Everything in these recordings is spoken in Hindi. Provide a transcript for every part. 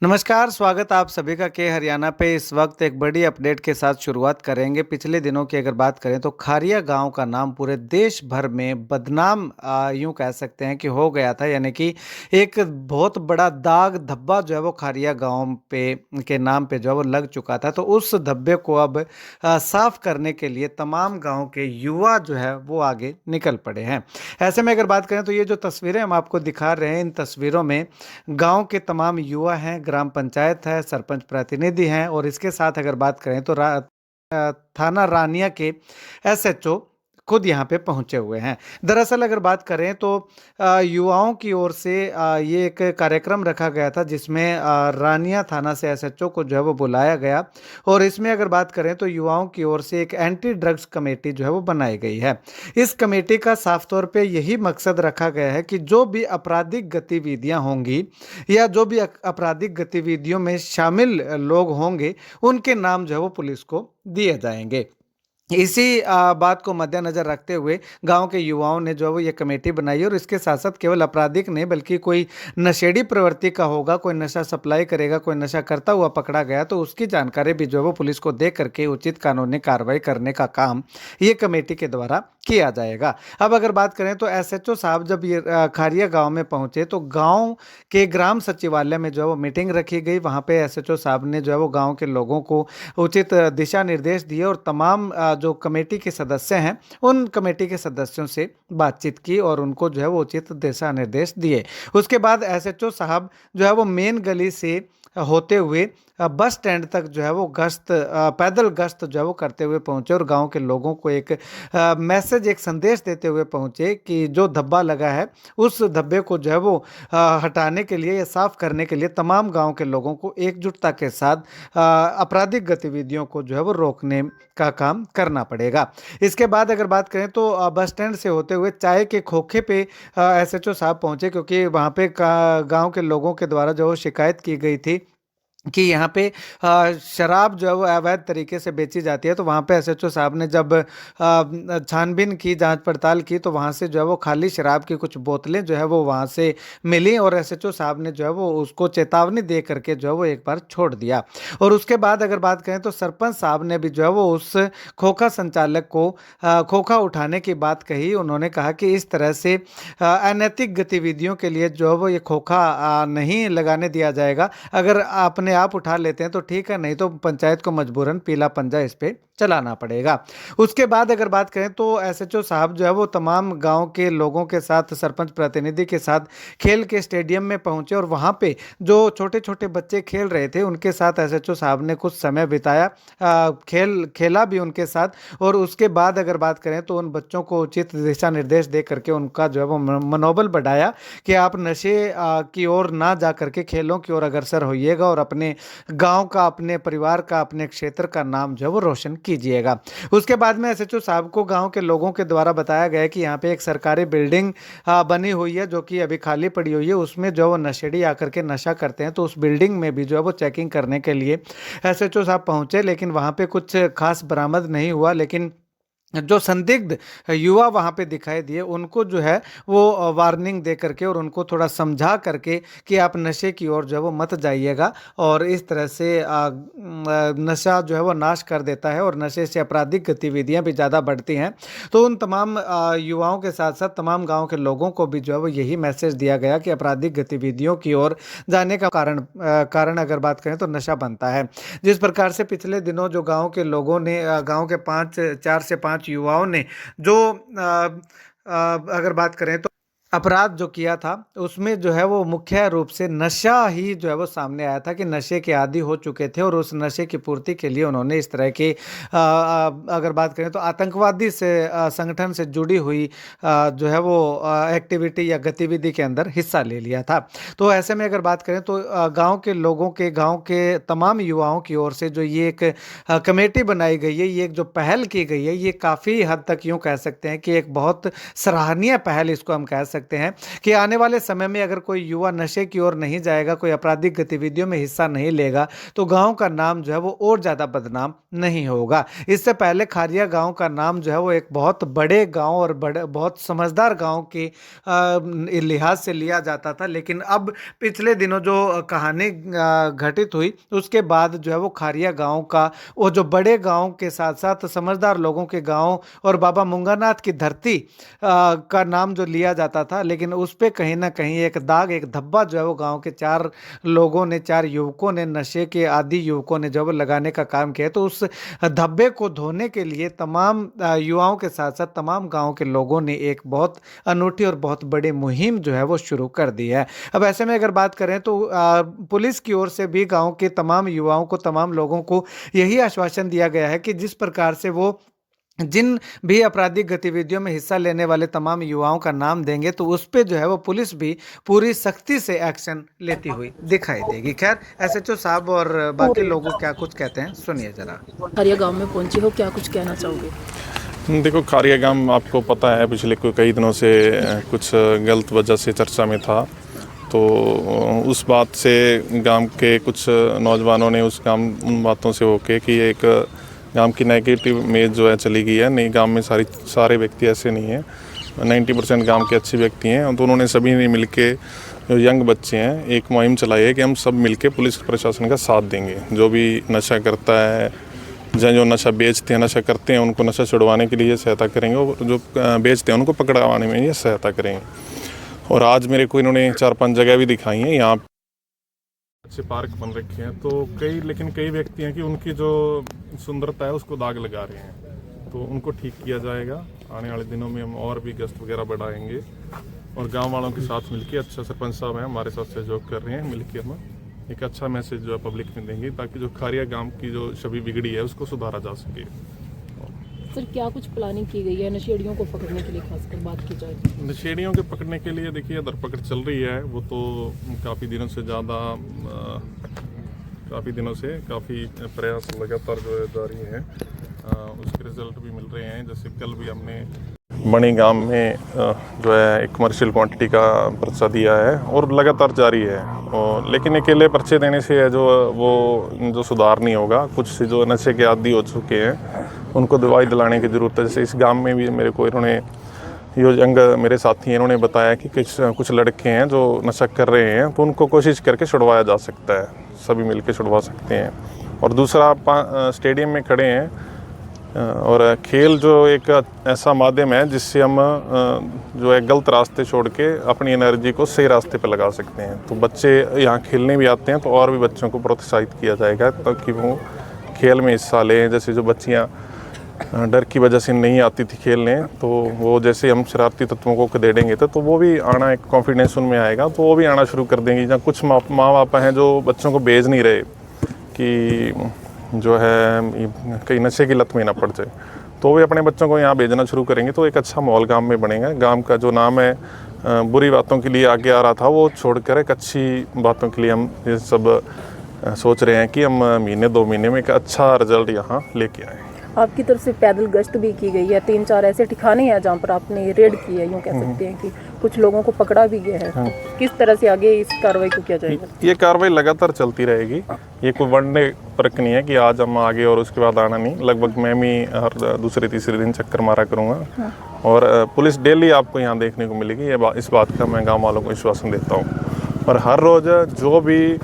नमस्कार, स्वागत आप सभी का के हरियाणा पे। इस वक्त एक बड़ी अपडेट के साथ शुरुआत करेंगे। पिछले दिनों की अगर बात करें तो खारिया गांव का नाम पूरे देश भर में बदनाम यूं कह सकते हैं कि हो गया था। यानी कि एक बहुत बड़ा दाग धब्बा जो है वो खारिया गांव पे के नाम पे जो है वो लग चुका था। तो उस धब्बे को अब साफ करने के लिए तमाम गाँव के युवा जो है वो आगे निकल पड़े हैं। ऐसे में अगर बात करें तो ये जो तस्वीरें हम आपको दिखा रहे हैं, इन तस्वीरों में गांव के तमाम युवा हैं, ग्राम पंचायत है, सरपंच प्रतिनिधि हैं और इसके साथ अगर बात करें तो थाना रानिया के एसएचओ खुद यहाँ पे पहुंचे हुए हैं। दरअसल अगर बात करें तो युवाओं की ओर से ये एक कार्यक्रम रखा गया था जिसमें रानिया थाना से एसएचओ को जो है वो बुलाया गया और इसमें अगर बात करें तो युवाओं की ओर से एक एंटी ड्रग्स कमेटी जो है वो बनाई गई है। इस कमेटी का साफ तौर पे यही मकसद रखा गया है कि जो भी आपराधिक गतिविधियां होंगी या जो भी आपराधिक गतिविधियों में शामिल लोग होंगे, उनके नाम जो है वो पुलिस को दिए जाएंगे। इसी बात को मद्देनजर रखते हुए गांव के युवाओं ने जो है वो ये कमेटी बनाई और इसके साथ साथ केवल आपराधिक नहीं बल्कि कोई नशेड़ी प्रवृत्ति का होगा, कोई नशा सप्लाई करेगा, कोई नशा करता हुआ पकड़ा गया तो उसकी जानकारी भी जो है वो पुलिस को दे करके उचित कानूनी कार्रवाई करने का काम ये कमेटी के द्वारा किया जाएगा। अब अगर बात करें तो एसएचओ साहब जब ये खारिया गांव में पहुंचे तो गांव के ग्राम सचिवालय में जो है वो मीटिंग रखी गई। वहां पे एसएचओ साहब ने जो है वो गांव के लोगों को उचित दिशा निर्देश दिए और तमाम जो कमेटी के सदस्य हैं उन कमेटी के सदस्यों से बातचीत की और उनको जो है वो उचित दिशा निर्देश दिए। उसके बाद एसएचओ साहब जो है वो मेन गली से होते हुए बस स्टैंड तक जो है वो पैदल गश्त जो है वो करते हुए पहुंचे और गांव के लोगों को एक मैसेज, एक संदेश देते हुए पहुंचे कि जो धब्बा लगा है उस धब्बे को जो है वो हटाने के लिए या साफ करने के लिए तमाम गांव के लोगों को एकजुटता के साथ आपराधिक गतिविधियों को जो है वो रोकने का काम करना पड़ेगा। इसके बाद अगर बात करें तो बस स्टैंड से होते हुए चाय के खोखे पे एसएचओ साहब पहुंचे क्योंकि वहां पे गांव के लोगों के द्वारा जो शिकायत की गई थी कि यहाँ पे शराब जो है वो अवैध तरीके से बेची जाती है। तो वहाँ पे एसएचओ साहब ने जब छानबीन की, जांच पड़ताल की तो वहाँ से जो है वो खाली शराब की कुछ बोतलें जो है वो वहाँ से मिली और एसएचओ साहब ने जो है वो उसको चेतावनी दे करके जो है वो एक बार छोड़ दिया। और उसके बाद अगर बात करें तो सरपंच साहब ने भी जो है वो उस खोखा संचालक को खोखा उठाने की बात कही। उन्होंने कहा कि इस तरह से अनैतिक गतिविधियों के लिए जो है वो ये खोखा नहीं लगाने दिया जाएगा। अगर आपने आप उठा लेते हैं तो ठीक है, नहीं तो पंचायत को मजबूरन पीला पंजा इस पे चलाना पड़ेगा। उसके बाद अगर बात करें तो एसएचओ साहब जो है वो तमाम गांव के लोगों के साथ, सरपंच प्रतिनिधि के साथ खेल के स्टेडियम में पहुंचे और वहां पे जो छोटे छोटे बच्चे खेल रहे थे उनके साथ एसएचओ साहब ने कुछ समय बिताया, खेल खेला भी उनके साथ। और उसके बाद अगर बात करें तो उन बच्चों को उचित दिशा निर्देश दे करके उनका जो है वो मनोबल बढ़ाया कि आप नशे की ओर ना जा करके खेलों की ओर अग्रसर होइएगा और अपने गांव का, अपने परिवार का, अपने क्षेत्र का नाम जो है वो रोशन कीजिएगा। उसके बाद में एसएचओ साहब को गांव के लोगों के द्वारा बताया गया कि यहाँ पे एक सरकारी बिल्डिंग बनी हुई है जो कि अभी खाली पड़ी हुई है, उसमें जो वो नशेड़ी आकर के नशा करते हैं। तो उस बिल्डिंग में भी जो है वो चेकिंग करने के लिए एसएचओ साहब पहुंचे, लेकिन वहां पे कुछ खास बरामद नहीं हुआ। लेकिन जो संदिग्ध युवा वहां पे दिखाई दिए उनको जो है वो वार्निंग दे करके और उनको थोड़ा समझा करके कि आप नशे की ओर जो है वो मत जाइएगा और इस तरह से नशा जो है वो नाश कर देता है और नशे से आपराधिक गतिविधियां भी ज़्यादा बढ़ती हैं। तो उन तमाम युवाओं के साथ साथ तमाम गांव के लोगों को भी जो है वो यही मैसेज दिया गया कि आपराधिक गतिविधियों की ओर जाने का कारण अगर बात करें तो नशा बनता है। जिस प्रकार से पिछले दिनों जो गांव के लोगों ने, गांव के 4 से 5 युवाओं ने जो अगर बात करें तो अपराध जो किया था उसमें जो है वो मुख्य रूप से नशा ही जो है वो सामने आया था कि नशे के आदी हो चुके थे और उस नशे की पूर्ति के लिए उन्होंने इस तरह की अगर बात करें तो आतंकवादी से संगठन से जुड़ी हुई जो है वो एक्टिविटी या गतिविधि के अंदर हिस्सा ले लिया था। तो ऐसे में अगर बात करें तो गांव के लोगों के, गांव के तमाम युवाओं की ओर से जो ये एक कमेटी बनाई गई है, ये एक जो पहल की गई है, ये काफ़ी हद तक यूँ कह सकते हैं कि एक बहुत सराहनीय पहल इसको हम कह सकते सकते हैं कि आने वाले समय में अगर कोई युवा नशे की ओर नहीं जाएगा, कोई आपराधिक गतिविधियों में हिस्सा नहीं लेगा, तो गांव का नाम जो है वो और ज्यादा बदनाम नहीं होगा। इससे पहले खारिया गांव का नाम जो है वो एक बहुत बड़े गांव और बड़े बहुत समझदार गांव के लिहाज से लिया जाता था, लेकिन अब पिछले दिनों जो कहानी घटित हुई उसके बाद जो है वो खारिया गांव का वो जो बड़े गांव के साथ साथ समझदार लोगों के गांव और बाबा मुंगानाथ की धरती का नाम जो लिया जाता था, लेकिन उस पे कहीं ना कहीं एक दाग, एक धब्बा जो है वो गांव के चार लोगों ने, चार युवकों ने, नशे के आदि युवकों ने जो है वो लगाने का काम किया। तो उस धब्बे को धोने के लिए तमाम युवाओं के साथ साथ तमाम गांव के लोगों ने एक बहुत अनूठी और बहुत बड़ी मुहिम जो है वो शुरू कर दी है। अब ऐसे में अगर बात करें तो पुलिस की ओर से भी गांव के तमाम युवाओं को, तमाम लोगों को यही आश्वासन दिया गया है कि जिस प्रकार से वो जिन भी आपराधिक गतिविधियों में हिस्सा लेने वाले तमाम युवाओं का नाम देंगे तो उस पे जो है वो पुलिस भी पूरी सख्ती से एक्शन लेती हुई दिखाई देगी। खैर, एसएचओ साहब और बाकी लोगों क्या कुछ कहते हैं सुनिए जरा। खारिया गांव में पहुंचे हो, क्या कुछ कहना चाहोगे? देखो, खारिया गांव आपको पता है पिछले कई दिनों से कुछ गलत वजह से चर्चा में था। तो उस बात से गांव के कुछ नौजवानों ने उन बातों से होके कि एक गांव की नेगेटिव इमेज जो है चली गई है। नहीं, गांव में सारे व्यक्ति ऐसे नहीं हैं, 90% गांव के अच्छे व्यक्ति हैं। तो उन्होंने सभी ने मिलके, जो यंग बच्चे हैं, एक मुहिम चलाई है कि हम सब मिलके पुलिस प्रशासन का साथ देंगे। जो भी नशा करता है, जो नशा बेचते हैं, नशा करते हैं, उनको नशा छुड़वाने के लिए सहायता करेंगे, और जो बेचते हैं उनको पकड़वाने में ये सहायता करेंगे। और आज मेरे को इन्होंने 4-5 जगह भी दिखाई हैं। यहाँ अच्छे पार्क बन रखे हैं, तो लेकिन कई व्यक्ति हैं कि उनकी जो सुंदरता है उसको दाग लगा रहे हैं। तो उनको ठीक किया जाएगा। आने वाले दिनों में हम और भी गश्त वगैरह बढ़ाएंगे और गांव वालों के साथ मिलकर, अच्छा सरपंच साहब हैं हमारे साथ सहयोग कर रहे हैं, मिलकर हम एक अच्छा मैसेज जो है पब्लिक में देंगे, ताकि जो खारिया गांव की जो छवि बिगड़ी है उसको सुधारा जा सके। सर, क्या कुछ प्लानिंग की गई है नशेड़ियों को पकड़ने के लिए, खासकर बात की जाए? नशेड़ियों के पकड़ने के लिए देखिए धरपकड़ चल रही है। वो तो काफ़ी दिनों से काफ़ी प्रयास लगातार जो है जारी है। उसके रिजल्ट भी मिल रहे हैं। जैसे कल भी हमने बड़ी गांव में जो है एक कमर्शियल क्वांटिटी का पर्चा दिया है और लगातार जारी है। लेकिन अकेले पर्चे देने से है जो सुधार नहीं होगा। कुछ जो नशे के आदी हो चुके हैं उनको दवाई दिलाने की ज़रूरत है। जैसे इस गांव में भी मेरे को इन्होंने, जो यंग मेरे साथी हैं, इन्होंने बताया कि कुछ लड़के हैं जो नशा कर रहे हैं, तो उनको कोशिश करके छुड़वाया जा सकता है। सभी मिलकर छुड़वा सकते हैं। और दूसरा, स्टेडियम में खड़े हैं और खेल जो एक ऐसा माध्यम है जिससे हम जो है गलत रास्ते छोड़ के अपनी एनर्जी को सही रास्ते पर लगा सकते हैं। तो बच्चे यहाँ खेलने भी आते हैं, तो और भी बच्चों को प्रोत्साहित किया जाएगा ताकि वो खेल में हिस्सा लें। जैसे जो बच्चियाँ डर की वजह से नहीं आती थी खेलने, तो वो जैसे हम शरारती तत्वों को खदेड़ेंगे तो वो भी आना, एक कॉन्फिडेंस उनमें आएगा, तो वो भी आना शुरू कर देंगी। जहाँ कुछ माँ बाप हैं जो बच्चों को भेज नहीं रहे कि जो है कहीं नशे की लत में ना पड़ जाए, तो वे अपने बच्चों को यहाँ भेजना शुरू करेंगे। तो एक अच्छा माहौल गांव में बनेगा। गांव का जो नाम है बुरी बातों के लिए आगे आ रहा था, वो छोड़कर एक अच्छी बातों के लिए हम ये सब सोच रहे हैं कि हम महीने 2 महीने में एक अच्छा रिजल्ट यहाँ लेके आए। आपकी तरफ से पैदल गश्त भी की गई है, 3-4 ऐसे ठिकाने हैं जहाँ पर आपने रेड की है, यूँ कह सकते हैं कि कुछ लोगों को पकड़ा भी गया है। तो किस तरह से आगे इस कार्रवाई को किया जाएगा? ये कार्रवाई लगातार चलती रहेगी। ये कोई वनडे वर्क नहीं है कि आज हम आगे और उसके बाद आना नहीं। लगभग मैं भी हर दूसरे-तीसरे दिन चक्कर मारा करूँगा। और पुलिस डेली आपको यहाँ देखने को मिलेगी। इस बात का मैं गाँव वालों को विश्वासन देता हूँ। और हर रोज़ जो भी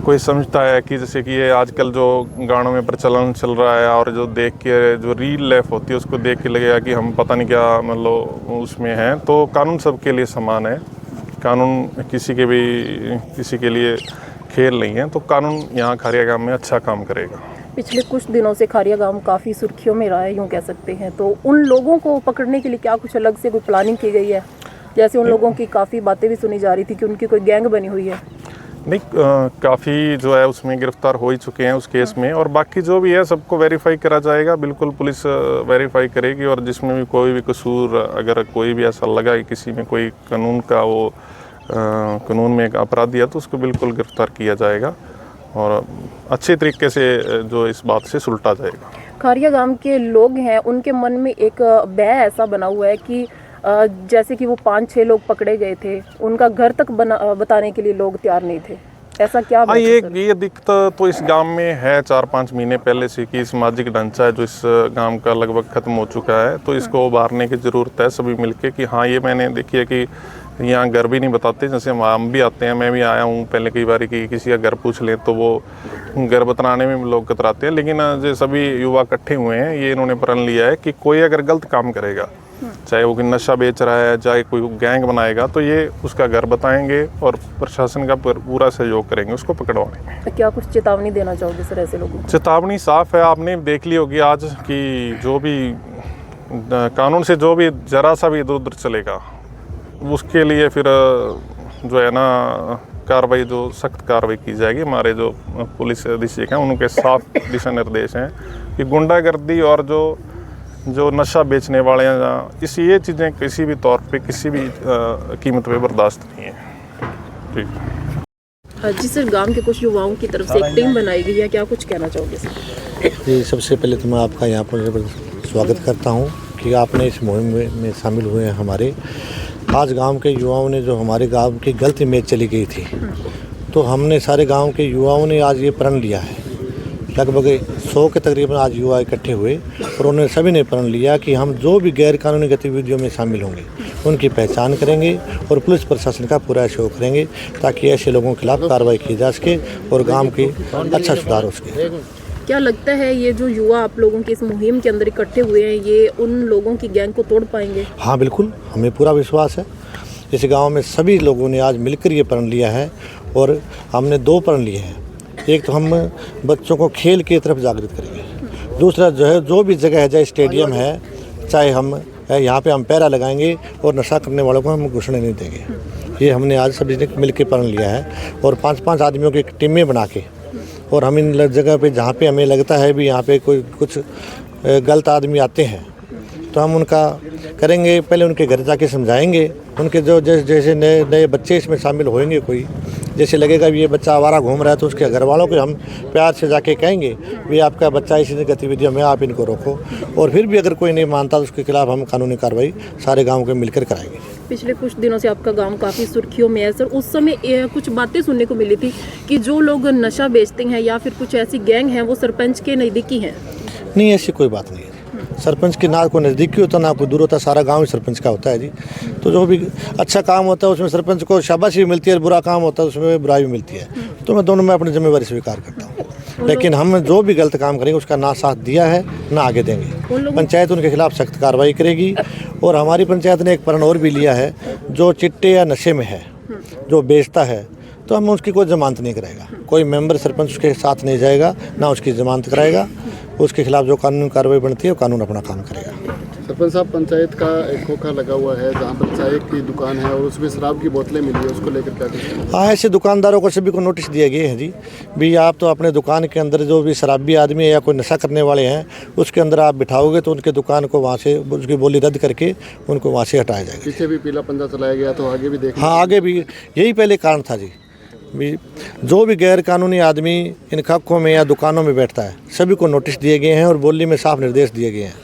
कोई समझता है कि जैसे कि ये आजकल जो गानों में प्रचलन चल रहा है, और जो देख के जो रील लाइफ होती है उसको देख के लगेगा कि हम पता नहीं क्या मतलब उसमें हैं, तो कानून सबके लिए समान है। कानून किसी के लिए खेल नहीं है। तो कानून यहाँ खारिया गांव में अच्छा काम करेगा। पिछले कुछ दिनों से खारिया गांव काफ़ी सुर्खियों में रहा है, यूँ कह सकते हैं। तो उन लोगों को पकड़ने के लिए क्या कुछ अलग से कोई प्लानिंग की गई है? जैसे उन लोगों की काफ़ी बातें भी सुनी जा रही थी कि उनकी कोई गैंग बनी हुई है। नहीं, काफ़ी जो है उसमें गिरफ्तार हो ही चुके हैं उस केस में। और बाकी जो भी है सबको वेरीफाई करा जाएगा। बिल्कुल पुलिस वेरीफाई करेगी, और जिसमें भी कोई भी कसूर, अगर कोई भी ऐसा लगा कि किसी में कोई कानून में एक अपराधी है, तो उसको बिल्कुल गिरफ्तार किया जाएगा और अच्छे तरीके से जो इस बात से सुलटा जाएगा। खारिया गांव के लोग हैं, उनके मन में एक भय ऐसा बना हुआ है कि जैसे कि वो 5-6 लोग पकड़े गए थे, उनका घर तक बताने के लिए लोग तैयार नहीं थे, ऐसा क्या? हाँ, ये दिक्कत तो इस गांव में है 4-5 महीने पहले से कि सामाजिक ढांचा है जो इस गांव का लगभग खत्म हो चुका है, तो इसको उभारने की ज़रूरत है सभी मिलके कि हाँ, ये मैंने देखी है कि यहाँ घर भी नहीं बताते, जैसे हम भी आते हैं, मैं भी आया हूँ पहले कई बार कि किसी का घर पूछ लें तो वो घर बताने में लोग कतराते हैं, लेकिन जो सभी युवा इकट्ठे हुए हैं ये इन्होंने प्रण लिया है कि कोई अगर गलत काम करेगा, चाहे वो नशा बेच रहा है, चाहे कोई गैंग बनाएगा, तो ये उसका घर बताएंगे और प्रशासन का पूरा सहयोग करेंगे उसको पकड़वाने में। तो क्या कुछ चेतावनी देना चाहोगे सर ऐसे लोगों को? चेतावनी साफ है, आपने देख ली होगी आज कि जो भी कानून से जो भी जरा सा भी इधर उधर चलेगा उसके लिए फिर जो है ना कार्रवाई, जो सख्त कार्रवाई की जाएगी। हमारे जो पुलिस अधीक्षक हैं उनके साफ दिशा निर्देश हैं कि गुंडागर्दी और जो नशा बेचने वाले हैं ये चीज़ें किसी भी तौर पे किसी भी कीमत पे बर्दाश्त नहीं है। ठीक जी सर, गांव के कुछ युवाओं की तरफ से एक टीम बनाई गई है, क्या कुछ कहना चाहोगे सर? जी, सबसे पहले तो मैं आपका यहाँ पर स्वागत करता हूँ कि आपने इस मुहिम में शामिल हुए हैं। हमारे आज गांव के युवाओं ने जो हमारे गांव की गलत इमेज चली गई थी, तो हमने सारे गांव के युवाओं ने आज ये प्रण लिया है। लगभग 100 के तकरीबन आज युवा इकट्ठे हुए और उन्होंने सभी ने प्रण लिया कि हम जो भी गैर कानूनी गतिविधियों में शामिल होंगे उनकी पहचान करेंगे और पुलिस प्रशासन का पूरा सहयोग करेंगे ताकि ऐसे लोगों के खिलाफ कार्रवाई की जा सके और गांव की अच्छा सुधार हो सके। क्या लगता है ये जो युवा आप लोगों की इस मुहिम के अंदर इकट्ठे हुए हैं, ये उन लोगों की गैंग को तोड़ पाएंगे? हाँ बिल्कुल, हमें पूरा विश्वास है। इस गांव में सभी लोगों ने आज मिलकर ये प्रण लिया है और हमने 2 प्रण लिए हैं। एक तो हम बच्चों को खेल की तरफ जागृत करेंगे, दूसरा जो है जो भी जगह है, चाहे स्टेडियम है, चाहे हम यहाँ पे हम पहरा लगाएंगे और नशा करने वालों को हम घुसने नहीं देंगे। ये हमने आज सभी ने मिलकर प्रण लिया है और 5-5 आदमियों की टीमें बना के और हम इन जगह पे जहाँ पे हमें लगता है भी यहाँ पे कोई कुछ गलत आदमी आते हैं तो हम उनका करेंगे, पहले उनके घर जाके समझाएंगे। उनके जो जैसे नए बच्चे इसमें शामिल होंगे, कोई जैसे लगेगा भी ये बच्चा आवारा घूम रहा है तो उसके घर वालों को हम प्यार से जाके कहेंगे भी आपका बच्चा इसी गतिविधियों में आप इनको रोको, और फिर भी अगर कोई नहीं मानता तो उसके खिलाफ हम कानूनी कार्रवाई सारे गाँव के मिलकर कराएंगे। पिछले कुछ दिनों से आपका गांव काफ़ी सुर्खियों में है सर। उस समय कुछ बातें सुनने को मिली थी कि जो लोग नशा बेचते हैं या फिर कुछ ऐसी गैंग हैं वो सरपंच के नज़दीकी हैं। नहीं, ऐसी कोई बात नहीं है। सरपंच के ना कोई नज़दीकी होता ना कोई दूर होता, सारा गांव ही सरपंच का होता है जी। तो जो भी अच्छा काम होता है उसमें सरपंच को शाबाशी भी मिलती है, बुरा काम होता है उसमें बुराई भी मिलती है। तो मैं दोनों में अपनी जिम्मेवारी स्वीकार करता हूँ, लेकिन हम जो भी गलत काम करेंगे उसका ना साथ दिया है ना आगे देंगे। पंचायत उनके खिलाफ सख्त कार्रवाई करेगी और हमारी पंचायत ने एक प्रण और भी लिया है, जो चिट्टे या नशे में है, जो बेचता है, तो हम उसकी कोई जमानत नहीं कराएगा। कोई मेंबर सरपंच उसके साथ नहीं जाएगा, ना उसकी जमानत कराएगा। उसके खिलाफ जो कानूनी कार्रवाई बनती है वो कानून अपना काम करेगा। सरपंच साहब, पंचायत का एक खोखा लगा हुआ है जहाँ पर चाय की दुकान है और उसमें शराब की बोतलें मिली है, उसको लेकर क्या करें? हाँ, ऐसे दुकानदारों को सभी को नोटिस दिए गए हैं जी, भी आप तो अपने दुकान के अंदर जो भी शराबी आदमी है या कोई नशा करने वाले हैं उसके अंदर आप बिठाओगे तो उनके दुकान को वहाँ से उसकी बोली रद्द करके उनको वहाँ से हटाया जाएगा। पीछे भी पीला पंजा चलाया गया, तो आगे भी देख। हाँ, आगे भी यही पहले कारण था जी, भी जो भी गैर कानूनी आदमी इन खाकों में या दुकानों में बैठता है सभी को नोटिस दिए गए हैं और बोली में साफ निर्देश दिए गए हैं।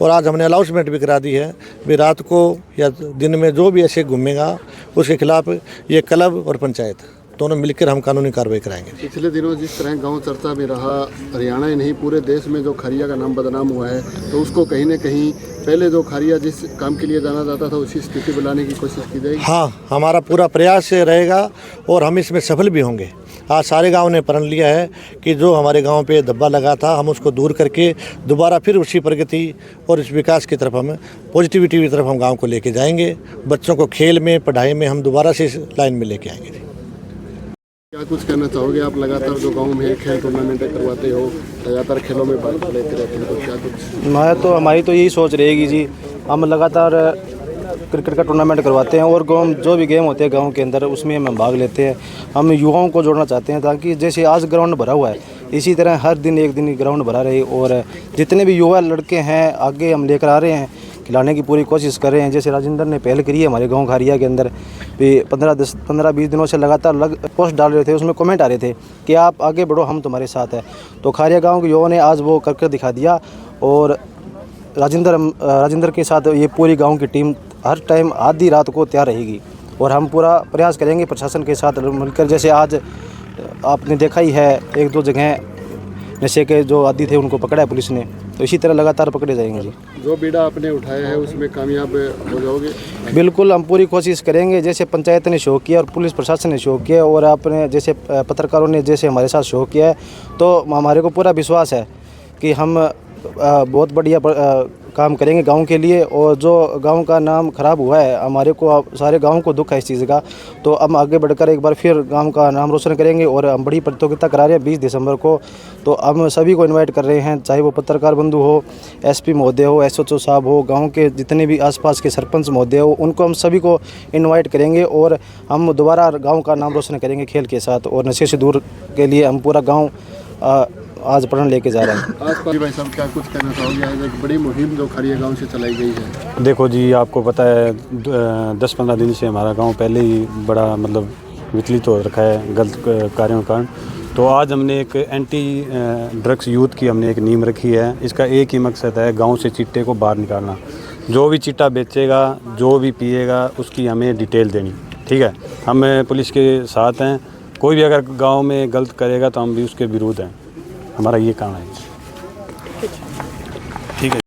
और आज हमने अनाउंसमेंट भी करा दी है भी रात को या दिन में जो भी ऐसे घूमेगा उसके खिलाफ ये क्लब और पंचायत दोनों मिलकर हम कानूनी कार्रवाई कराएंगे। पिछले दिनों जिस तरह गांव चर्चा में रहा, हरियाणा ही नहीं पूरे देश में जो खरिया का नाम बदनाम हुआ है, तो उसको कहीं न कहीं पहले जो खरिया जिस काम के लिए जाना जाता था उसी स्थिति बनाने की कोशिश की जाएगी। हाँ, हमारा पूरा प्रयास रहेगा और हम इसमें सफल भी होंगे। आज सारे गांव ने प्रण लिया है कि जो हमारे गांव पे धब्बा लगा था हम उसको दूर करके दोबारा फिर उसी प्रगति और इस विकास की तरफ हम पॉजिटिविटी की तरफ हम गाँव को लेके जाएंगे। बच्चों को खेल में पढ़ाई में हम दोबारा से इस लाइन में लेके आएंगे। क्या कुछ कहना चाहोगे? आप लगातार जो गांव में खेल टूर्नामेंट करवाते हो, लगातार खेलों में भाग लेते रहते हो, तो क्या कुछ? हमारी तो यही सोच रहेगी जी, हम लगातार क्रिकेट का टूर्नामेंट करवाते हैं और गाँव जो भी गेम होते हैं गांव के अंदर उसमें हम भाग लेते हैं। हम युवाओं को जोड़ना चाहते हैं ताकि जैसे आज ग्राउंड भरा हुआ है इसी तरह हर दिन एक दिन ग्राउंड भरा रहे और जितने भी युवा लड़के हैं आगे हम लेकर आ रहे हैं, खिलाने की पूरी कोशिश कर रहे हैं। जैसे राजेंद्र ने पहल करी है हमारे गांव खारिया के अंदर भी 15-20 दिनों से लगातार पोस्ट डाल रहे थे, उसमें कमेंट आ रहे थे कि आप आगे बढ़ो हम तुम्हारे साथ हैं। तो खारिया गांव के युवाओं ने आज वो कर दिखा दिया और राजेंद्र के साथ ये पूरी गांव की टीम हर टाइम आधी रात को तैयार रहेगी और हम पूरा प्रयास करेंगे प्रशासन के साथ मिलकर। जैसे आज आपने देखा ही है, 1-2 जगह नशे के जो आदी थे उनको पकड़ा है पुलिस ने, तो इसी तरह लगातार पकड़े जाएंगे जी। जो बीड़ा आपने उठाया है उसमें कामयाब हो जाओगे? बिल्कुल, हम पूरी कोशिश करेंगे। जैसे पंचायत ने शो किया और पुलिस प्रशासन ने शो किया और आपने जैसे पत्रकारों ने जैसे हमारे साथ शो किया है, तो हमारे को पूरा विश्वास है कि हम बहुत बढ़िया काम करेंगे गांव के लिए। और जो गांव का नाम ख़राब हुआ है, हमारे को सारे गांव को दुख है इस चीज़ का, तो हम आगे बढ़कर एक बार फिर गांव का नाम रोशन करेंगे। और हम बड़ी प्रतियोगिता करा रहे हैं 20 दिसंबर को, तो हम सभी को इनवाइट कर रहे हैं, चाहे वो पत्रकार बंधु हो, एसपी महोदय हो, एसएचओ साहब हो, गाँव के जितने भी आसपास के सरपंच महोदय हो, उनको हम सभी को इन्वाइट करेंगे और हम दोबारा गाँव का नाम रोशन करेंगे खेल के साथ। और नशे से दूर के लिए हम पूरा गाँव आज प्रण लेके जा रहे हैं। आज भाई साहब क्या कुछ कहना चाहोगे? आज एक बड़ी मुहिम जो खारिया गांव से चलाई गई है। देखो जी, आपको पता है 10-15 दिन से हमारा गांव पहले ही बड़ा मतलब विचलित हो रखा है गलत कार्यों के कारण। तो आज हमने एक एंटी ड्रग्स यूथ की हमने एक नींव रखी है। इसका एक ही मकसद है, गांव से चिट्टे को बाहर निकालना। जो भी चिट्टा बेचेगा, जो भी पिएगा, उसकी हमें डिटेल देनी, ठीक है। हम पुलिस के साथ हैं, कोई भी अगर गाँव में गलत करेगा तो हम भी उसके विरुद्ध हैं। हमारा ये काम है। ठीक है।